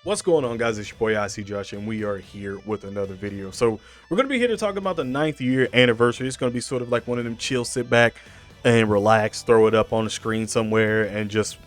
What's going on, guys? It's your boy icjosh, and we are here with another video. So we're going to be here to talk about the 9th year anniversary. It's going to be sort of like one of them chill, sit back and relax, throw it up on the screen somewhere and just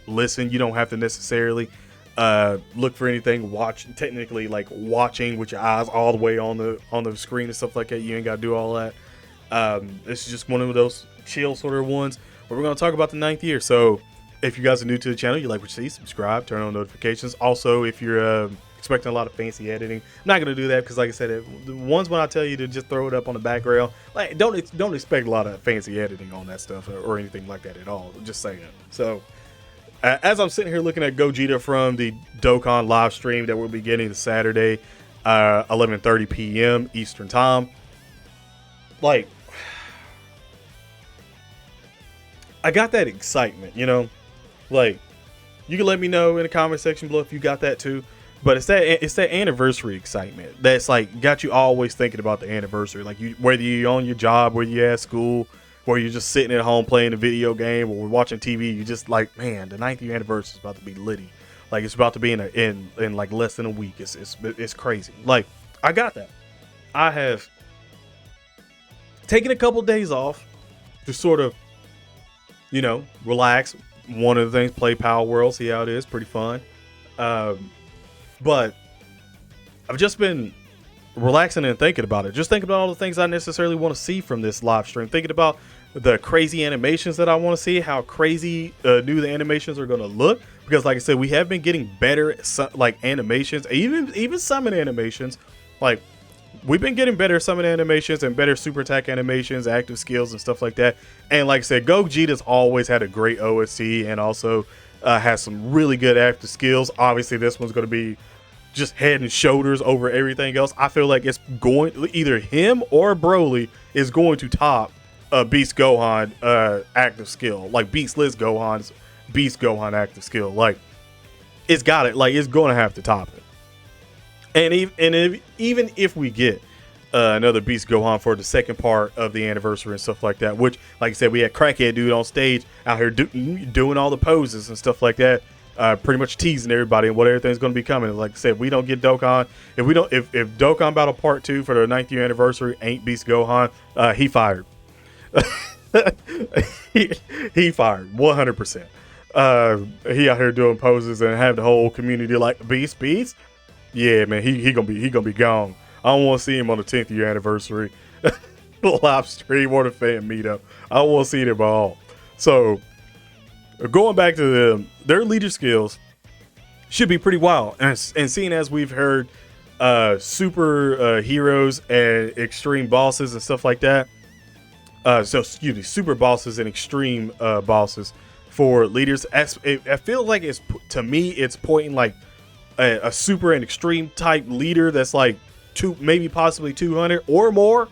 listen. You don't have to necessarily look for anything, technically like watching with your eyes all the way on the screen and stuff like that. You ain't got to do all that. This is just one of those chill sort of ones where we're going to talk about the 9th year. So if you guys are new to the channel, you like what you see, subscribe, turn on notifications. Also, if you're expecting a lot of fancy editing, I'm not gonna do that because, like I said, the ones when I tell you to just throw it up on the background, like don't expect a lot of fancy editing on that stuff or anything like that at all. Just saying. So, as I'm sitting here looking at Gogeta from the Dokkan live stream that we'll be getting this Saturday, 11:30 p.m. Eastern time, like I got that excitement, you know. Like, you can let me know in the comment section below if you got that too. But it's that anniversary excitement that's like got you always thinking about the anniversary. Like, whether you're on your job, whether you're at school, or you're just sitting at home playing a video game or watching TV, you just like, man, the 9th year anniversary is about to be litty. Like, it's about to be in like less than a week. It's crazy. Like, I got that. I have taken a couple days off to sort of, you know, relax. One of the things, play Power World, see how it is, pretty fun. But I've just been relaxing and thinking about it. Just thinking about all the things I necessarily want to see from this live stream. Thinking about the crazy animations that I want to see, how crazy new the animations are going to look. Because, like I said, we have been getting better like animations, even summon animations. Like, we've been getting better summon animations and better super attack animations, active skills and stuff like that. And like I said, Gogeta's always had a great OSC and also has some really good active skills. Obviously, this one's going to be just head and shoulders over everything else. I feel like it's going, either him or Broly is going to top Beast Gohan active skill. Like Beastless Gohan's Beast Gohan active skill. Like, it's got it. Like, it's going to have to top it. And even if we get another Beast Gohan for the second part of the anniversary and stuff like that, which, like I said, we had Crackhead dude on stage out here doing all the poses and stuff like that, pretty much teasing everybody and what everything's going to be coming. Like I said, we don't get Dokkan. If Dokkan Battle Part 2 for the 9th year anniversary ain't Beast Gohan, he fired. he fired 100%. He out here doing poses and have the whole community like Beast. Yeah, man, he gonna be gone. I don't want to see him on the 10th year anniversary live stream or the fan meetup. I don't want to see them at all. So, going back to their leader skills should be pretty wild. And seeing as we've heard super heroes and extreme bosses and stuff like that. Excuse me, super bosses and extreme bosses for leaders. I feel like to me it's pointing like a super and extreme type leader that's like maybe possibly 200 or more.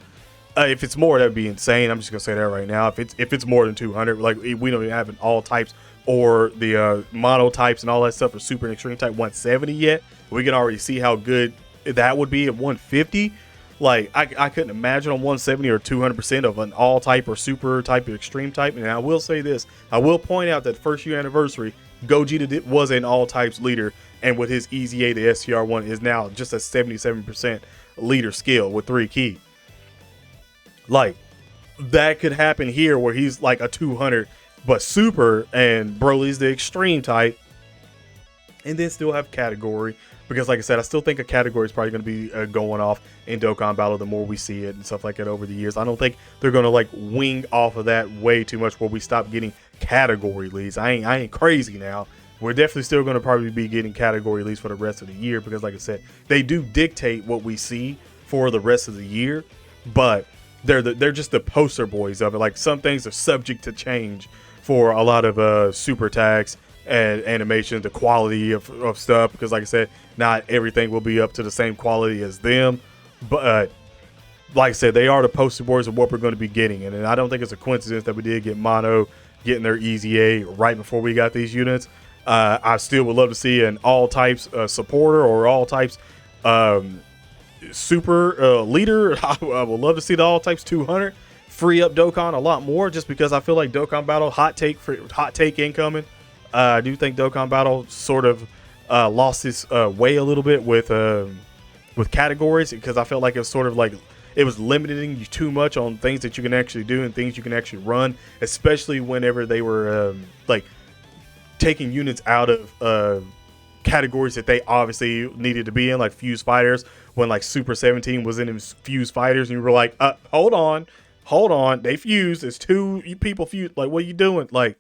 If it's more, that'd be insane. I'm just gonna say that right now. If it's more than 200, like we don't even have an all types or the mono types and all that stuff for super and extreme type 170 yet. We can already see how good that would be at 150. Like, I couldn't imagine on 170 or 200% of an all type or super type or extreme type. And I will say this, I will point out that first year anniversary, Gogeta was an all types leader, and with his Easy A, the STR1 is now just a 77% leader skill with 3 key. Like, that could happen here where he's like a 200 but super, and Broly's the extreme type, and then still have category. Because, like I said, I still think a category is probably going to be going off in Dokkan Battle the more we see it and stuff like that over the years. I don't think they're going to like wing off of that way too much where we stop getting category leads. I ain't crazy now. We're definitely still going to probably be getting category leads for the rest of the year because, like I said, they do dictate what we see for the rest of the year. But they're just the poster boys of it. Like, some things are subject to change for a lot of super attacks and animation, the quality of stuff, because like I said, not everything will be up to the same quality as them, but like I said, they are the poster boys of what we're going to be getting. And I don't think it's a coincidence that we did get Mono getting their Easy A right before we got these units. I still would love to see an all types supporter or all types super leader. I would love to see the all types 200 free up Dokkan a lot more, just because I feel like Dokkan Battle hot take incoming. I do think Dokkan Battle sort of lost its way a little bit with categories, because I felt like it was sort of like it was limiting you too much on things that you can actually do and things you can actually run, especially whenever they were like taking units out of categories that they obviously needed to be in, like fuse fighters. When like Super 17 was in fuse fighters, and you were like, hold on, they fused. It's two people fused. Like, what are you doing? Like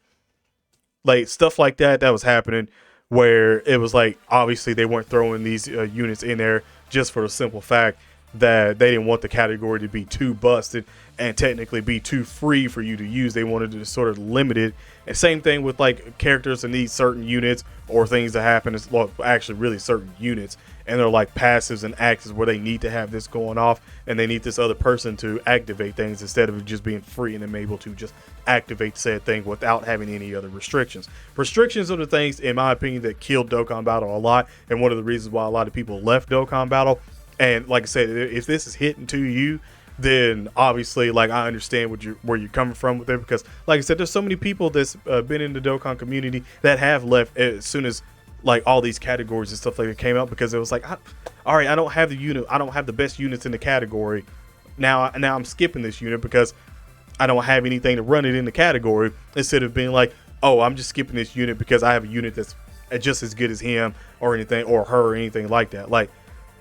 stuff like that was happening, where it was like obviously they weren't throwing these units in there just for the simple fact that they didn't want the category to be too busted and technically be too free for you to use. They wanted to sort of limit it. And same thing with like characters that need certain units or things that happen. It's well, actually really certain units, and they're like passives and actives where they need to have this going off and they need this other person to activate things instead of just being free and them able to just activate said thing without having any other restrictions. Restrictions are the things, in my opinion, that killed Dokkan Battle a lot, and one of the reasons why a lot of people left Dokkan Battle. And like I said, if this is hitting to you, then obviously, like, I understand where you're coming from with it, because like I said, there's so many people that's been in the Dokkan community that have left as soon as like all these categories and stuff like that came out, because it was like, all right, I don't have the unit, I don't have the best units in the category. Now I'm skipping this unit because I don't have anything to run it in the category, instead of being like, oh, I'm just skipping this unit because I have a unit that's just as good as him or anything, or her, or anything like that. Like,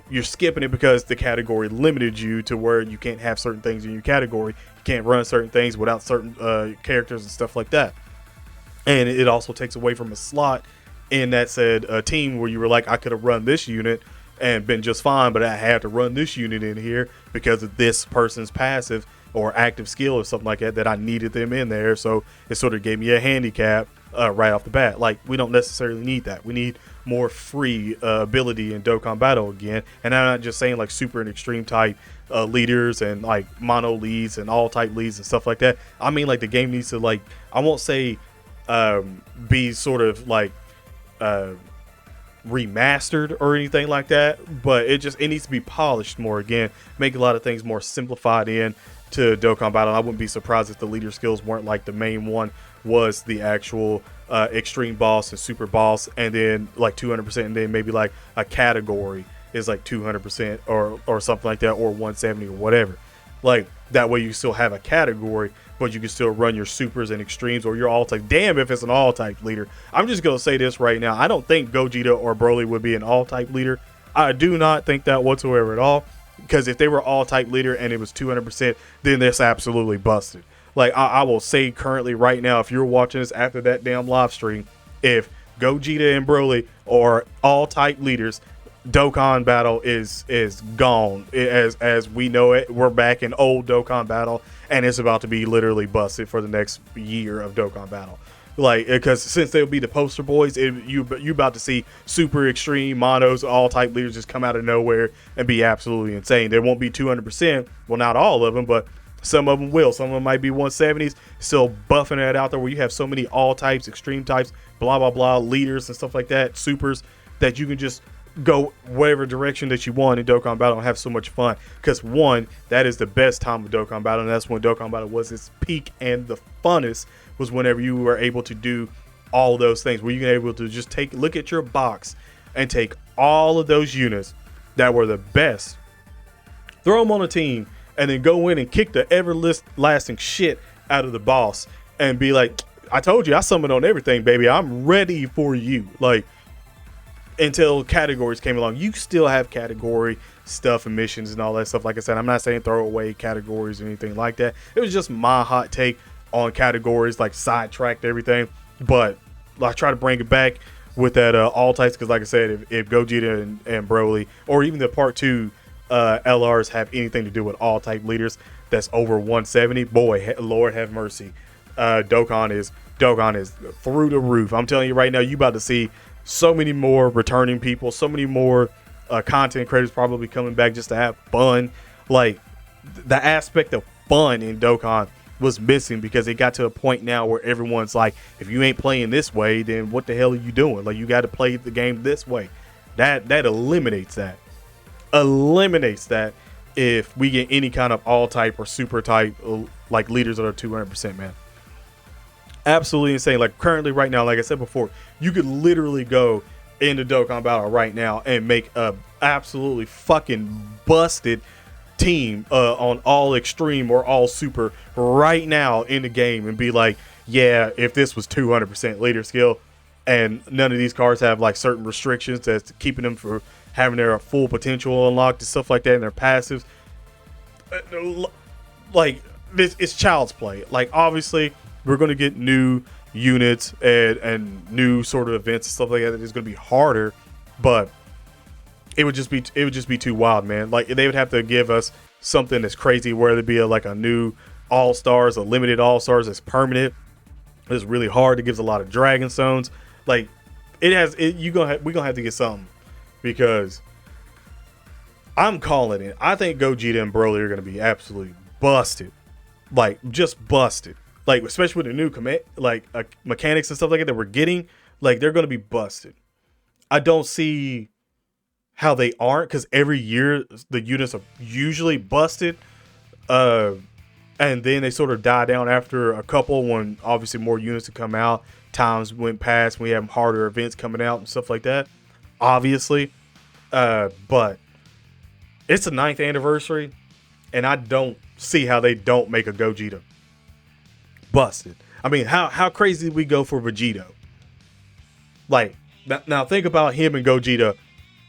you're skipping it because the category limited you to where you can't have certain things in your category. You can't run certain things without certain characters and stuff like that. And it also takes away from a slot in that said team where you were like, I could have run this unit and been just fine, but I had to run this unit in here because of this person's passive or active skill or something like that I needed them in there. So it sort of gave me a handicap right off the bat. Like, we don't necessarily need that. We need more free ability in Dokkan Battle again. And I'm not just saying like super and extreme type leaders and like mono leads and all type leads and stuff like that. I mean, like, the game needs to, like, I won't say be sort of like remastered or anything like that, but it needs to be polished more again, make a lot of things more simplified in to Dokkan Battle. I wouldn't be surprised if the leader skills weren't like the main one was the actual extreme boss and super boss, and then like 200%, and then maybe like a category is like 200% or something like that, or 170 or whatever. Like, that way you still have a category, but you can still run your supers and extremes or your all type. Damn, if it's an all type leader. I'm just gonna say this right now, I don't think Gogeta or Broly would be an all type leader. I do not think that whatsoever at all, because if they were all type leader and it was 200%, then that's absolutely busted. Like, I will say currently right now, if you're watching this after that damn live stream, if Gogeta and Broly are all type leaders, Dokkan Battle is gone as we know it. We're back in old Dokkan Battle, and it's about to be literally busted for the next year of Dokkan Battle. Like, because since they'll be the poster boys, you about to see super extreme monos, all type leaders just come out of nowhere and be absolutely insane. There won't be 200%. Well, not all of them, but some of them will. Some of them might be 170s, still buffing it out there, where you have so many all types, extreme types, blah, blah, blah, leaders and stuff like that, supers, that you can just go whatever direction that you want in Dokkan Battle and have so much fun. Because one, that is the best time of Dokkan Battle, and that's when Dokkan Battle was its peak, and the funnest was whenever you were able to do all those things, where you can able to just look at your box and take all of those units that were the best, throw them on a team, and then go in and kick the everlasting shit out of the boss and be like, I told you, I summoned on everything, baby. I'm ready for you. Like, until categories came along. You still have category stuff and missions and all that stuff. Like I said, I'm not saying throw away categories or anything like that. It was just my hot take on categories, like sidetracked everything. But I try to bring it back with that all types, because like I said, if Gogeta and Broly, or even the part 2 LRs have anything to do with all type leaders that's over 170, boy, Lord have mercy. Dokkan is through the roof. I'm telling you right now, you about to see so many more returning people, so many more content creators probably coming back just to have fun. Like, the aspect of fun in Dokkan was missing, because it got to a point now where everyone's like, if you ain't playing this way, then what the hell are you doing? Like, you got to play the game this way. That eliminates that. If we get any kind of all type or super type like leaders that are 200%, man. Absolutely insane. Like, currently right now, like I said before, you could literally go in the Dokkan battle right now and make a absolutely fucking busted team on all extreme or all super right now in the game and be like, yeah, if this was 200% leader skill and none of these cards have like certain restrictions that's keeping them from having their full potential unlocked and stuff like that and their passives, like this is child's play. Like obviously we're going to get new units and new sort of events and stuff like that. It's going to be harder, but it would just be too wild, man. Like they would have to give us something that's crazy, whether it be like a new all stars, a limited all stars that's permanent. It's really hard. It gives a lot of dragon stones. Like we're gonna have to get something, because I'm calling it. I think Gogeta and Broly are gonna be absolutely busted, like just busted. Like especially with the new mechanics and stuff like that we're getting, like they're gonna be busted. I don't see how they aren't, because every year the units are usually busted, and then they sort of die down after a couple when obviously more units have come out, times went past, we have harder events coming out and stuff like that, obviously. But it's the 9th anniversary, and I don't see how they don't make a Gogeta busted. I mean, how crazy did we go for Vegito? Like now think about him and Gogeta.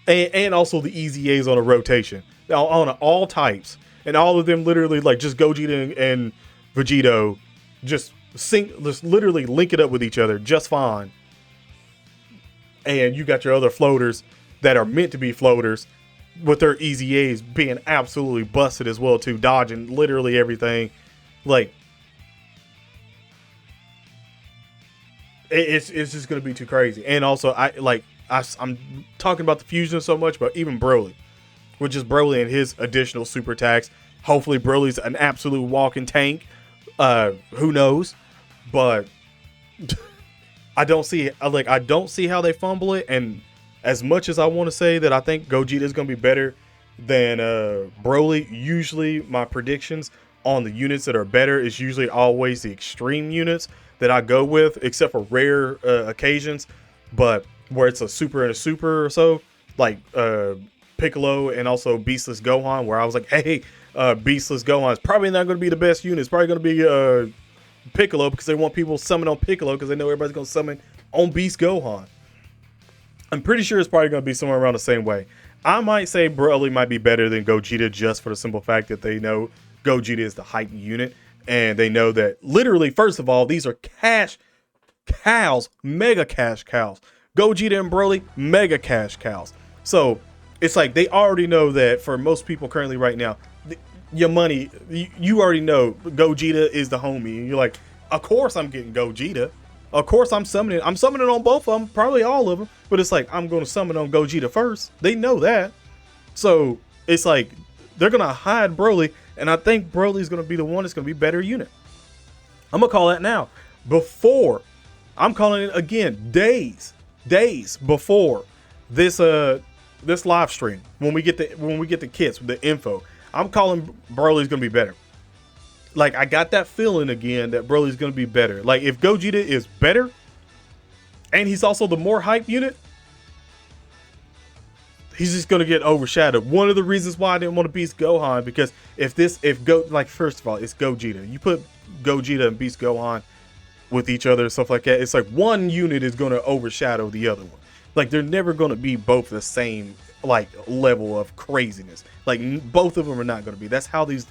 And also the easy A's on a rotation on all types, and all of them literally like just Gogeta and Vegito just literally link it up with each other just fine. And you got your other floaters that are meant to be floaters with their easy A's being absolutely busted as well too, dodging literally everything. Like it's just gonna be too crazy. And also I'm talking about the fusion so much, but even Broly, which is Broly and his additional super attacks. Hopefully Broly's an absolute walking tank. Who knows? But I don't see how they fumble it. And as much as I want to say that I think Gogeta is going to be better than Broly, usually my predictions on the units that are better is usually always the extreme units that I go with, except for rare occasions. But where it's a super and a super or so, like Piccolo and also Beastless Gohan, where I was like, hey, Beastless Gohan is probably not going to be the best unit. It's probably going to be Piccolo, because they want people to summon on Piccolo because they know everybody's going to summon on Beast Gohan. I'm pretty sure it's probably going to be somewhere around the same way. I might say Broly might be better than Gogeta, just for the simple fact that they know Gogeta is the hype unit, and they know that literally, first of all, these are cash cows, mega cash cows. Gogeta and Broly, mega cash cows. So it's like they already know that for most people currently right now, your money, you already know Gogeta is the homie. And you're like, of course I'm getting Gogeta. Of course I'm summoning on both of them, probably all of them. But it's like, I'm going to summon on Gogeta first. They know that. So it's like, they're going to hide Broly. And I think Broly's going to be the one that's going to be better unit. I'm going to call that now. I'm calling it again, days before this live stream, when we get the kits with the info, I'm calling Broly's gonna be better. Like I got that feeling again that Broly's gonna be better. Like if Gogeta is better and he's also the more hype unit, he's just gonna get overshadowed. One of the reasons why I didn't want to Beast Gohan, because first of all, it's Gogeta. You put Gogeta and Beast Gohan with each other and stuff like that, it's like one unit is going to overshadow the other one. Like they're never going to be both the same like level of craziness. Like both of them are not going to be. That's how these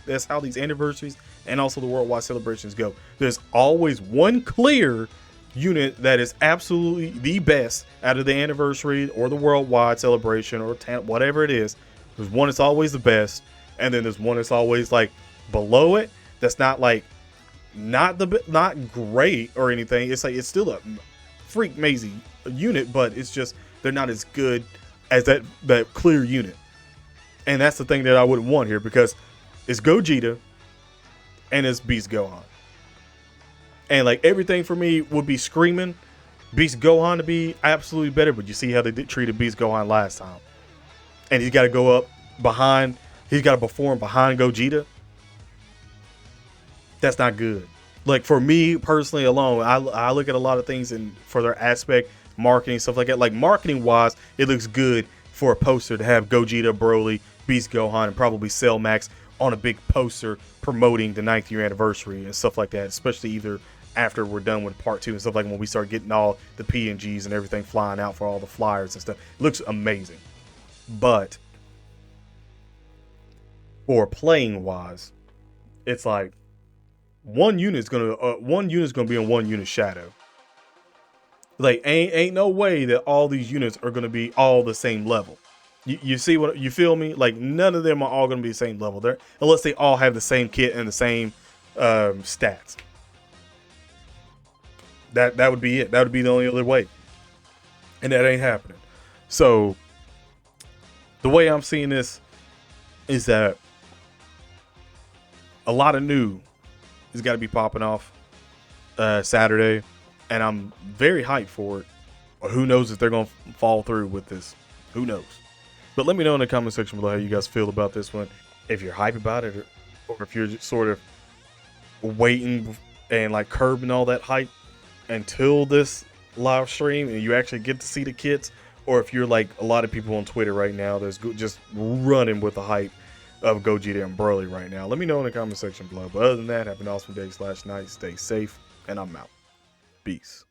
anniversaries and also the worldwide celebrations go. There's always one clear unit that is absolutely the best out of the anniversary or the worldwide celebration or whatever it is. There's one that's always the best, and then there's one that's always like below it. That's not like not great or anything. It's like it's still a freak amazing unit, but it's just they're not as good as that clear unit. And that's the thing that I wouldn't want here, because it's Gogeta and it's Beast Gohan. And like everything for me would be screaming Beast Gohan to be absolutely better, but you see how they treated Beast Gohan last time. And he's got to go up behind, he's got to perform behind Gogeta. That's not good. Like for me personally alone, I look at a lot of things and for their aspect marketing, stuff like that. Like marketing wise, it looks good for a poster to have Gogeta, Broly, Beast Gohan, and probably Cell Max on a big poster promoting the 9th year anniversary and stuff like that, especially either after we're done with part 2 and stuff, like when we start getting all the PNGs and everything flying out for all the flyers and stuff. It looks amazing. But for playing wise, it's like one unit's gonna be in one unit shadow. Like ain't no way that all these units are gonna be all the same level. You see what you feel me? Like none of them are all gonna be the same level there, unless they all have the same kit and the same stats. That would be it. That would be the only other way, and that ain't happening. So the way I'm seeing this is that a lot of new has got to be popping off Saturday, and I'm very hyped for it. Who knows if they're gonna fall through with this? Who knows? But let me know in the comment section below how you guys feel about this one. If you're hyped about it, or if you're just sort of waiting and like curbing all that hype until this live stream and you actually get to see the kits, or if you're like a lot of people on Twitter right now that's just running with the hype of Gogeta and Broly right now. Let me know in the comment section below. But other than that, have an awesome day / night. Stay safe, and I'm out. Peace.